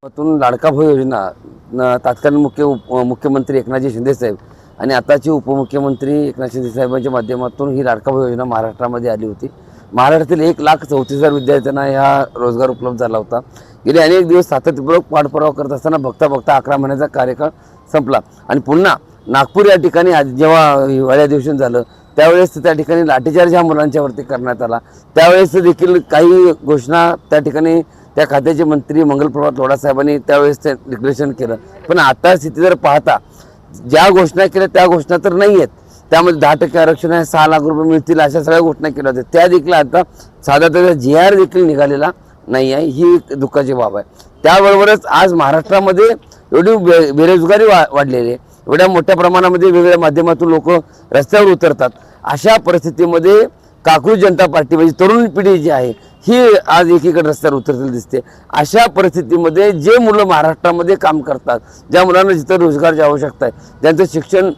तून लाडका भाऊ योजना तत्कालीन मुख्यमंत्री एकनाथजी शिंदे साहेब आणि आताचे उपमुख्यमंत्री एकनाथ शिंदे साहेबांच्या माध्यमातून ही लाडका भाऊ योजना महाराष्ट्रामध्ये आली होती। महाराष्ट्रातील 1,34,000 विद्यार्थ्यांना हा रोजगार उपलब्ध झाला होता। गेले अनेक दिवस सातत्यपूर्वक पाठपुरावा करत असताना बघता 11 महिन्याचा कार्यकाळ संपला आणि पुन्हा नागपूर या ठिकाणी जेव्हा हिवाळी अधिवेशन झालं त्यावेळेस त्या ठिकाणी लाठीचार्ज ह्या मुलांच्यावरती करण्यात आला। त्यावेळेस देखील काही घोषणा त्या ठिकाणी त्या खात्याचे मंत्री मंगलप्रभात लोढा साहेबांनी त्यावेळेस ते डिक्लेरेशन केलं, पण आता स्थिती जर पाहता ज्या घोषणा केल्या त्या घोषणा तर नाही आहेत। त्यामध्ये 10% आरक्षण आहे, 6 लाख रुपये मिळतील अशा सगळ्या घोषणा केल्या होत्या, त्या देखील आता साधा त्याचा GR देखील निघालेला नाही आहे। ही एक दुःखाची बाब आहे। त्याबरोबरच आज महाराष्ट्रामध्ये एवढी बेरोजगारी वाढलेली आहे, एवढ्या मोठ्या प्रमाणामध्ये वेगवेगळ्या माध्यमातून लोक रस्त्यावर उतरतात। अशा परिस्थितीमध्ये काँग्रेस जनता पार्टी म्हणजे तरुण पिढी जी आहे ही आज एकीकडे रस्त्यावर उतरलेली दिसते। अशा परिस्थितीमध्ये जे मुलं महाराष्ट्रामध्ये काम करतात, ज्या मुलांना जिथं रोजगारची आवश्यकता आहे, ज्यांचं शिक्षण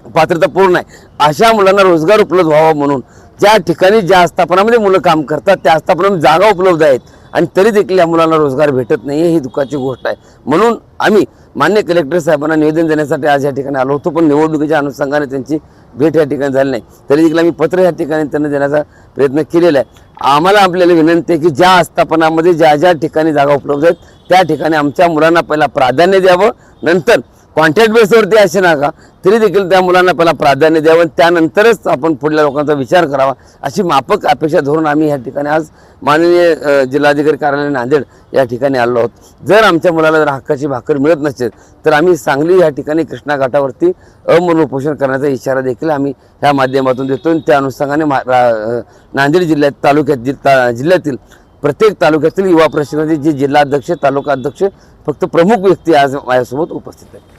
पात्रता पूर्ण आहे, अशा मुलांना रोजगार उपलब्ध व्हावा म्हणून ज्या ठिकाणी ज्या आस्थापनामध्ये मुलं काम करतात त्या आस्थापनामध्ये जागा उपलब्ध आहेत आणि तरी देखील या मुलांना रोजगार भेटत नाही, ही दुःखाची गोष्ट आहे। म्हणून आम्ही मान्य कलेक्टर साहेबांना निवेदन देण्यासाठी आज या ठिकाणी आलो होतो, पण निवडणुकीच्या अनुषंगाने त्यांची भेट या ठिकाणी झाली नाही। तरी देखील आम्ही पत्र या ठिकाणी त्यांना देण्याचा प्रयत्न केलेला आहे। आम्हाला आपल्याला विनंती आहे की ज्या आस्थापनामध्ये ज्या ज्या ठिकाणी जागा उपलब्ध आहेत त्या ठिकाणी आमच्या मुलांना पहिला प्राधान्य द्यावं, नंतर कॉन्ट्रॅक्ट बेसवरती असे नका तरी देखील त्या मुलांना पहिला प्राधान्य द्यावं, त्यानंतरच आपण पुढल्या लोकांचा विचार करावा, अशी माफक अपेक्षा धरून आम्ही या ठिकाणी आज माननीय जिल्हाधिकारी कार्यालय नांदेड या ठिकाणी आलो आहोत। जर आमच्या मुलाला जर हक्काची भाकर मिळत नसेल तर आम्ही सांगली या ठिकाणी कृष्णा घाटावरती अमूल्य उपोषण करण्याचा इशारा देखील आम्ही ह्या माध्यमातून देतो। त्या अनुषंगाने नांदेड जिल्ह्यातील प्रत्येक तालुक्यातील युवा प्रशिक्षणाचे जे जिल्हाध्यक्ष तालुका अध्यक्ष फक्त प्रमुख व्यक्ती आज माझ्यासोबत उपस्थित आहेत।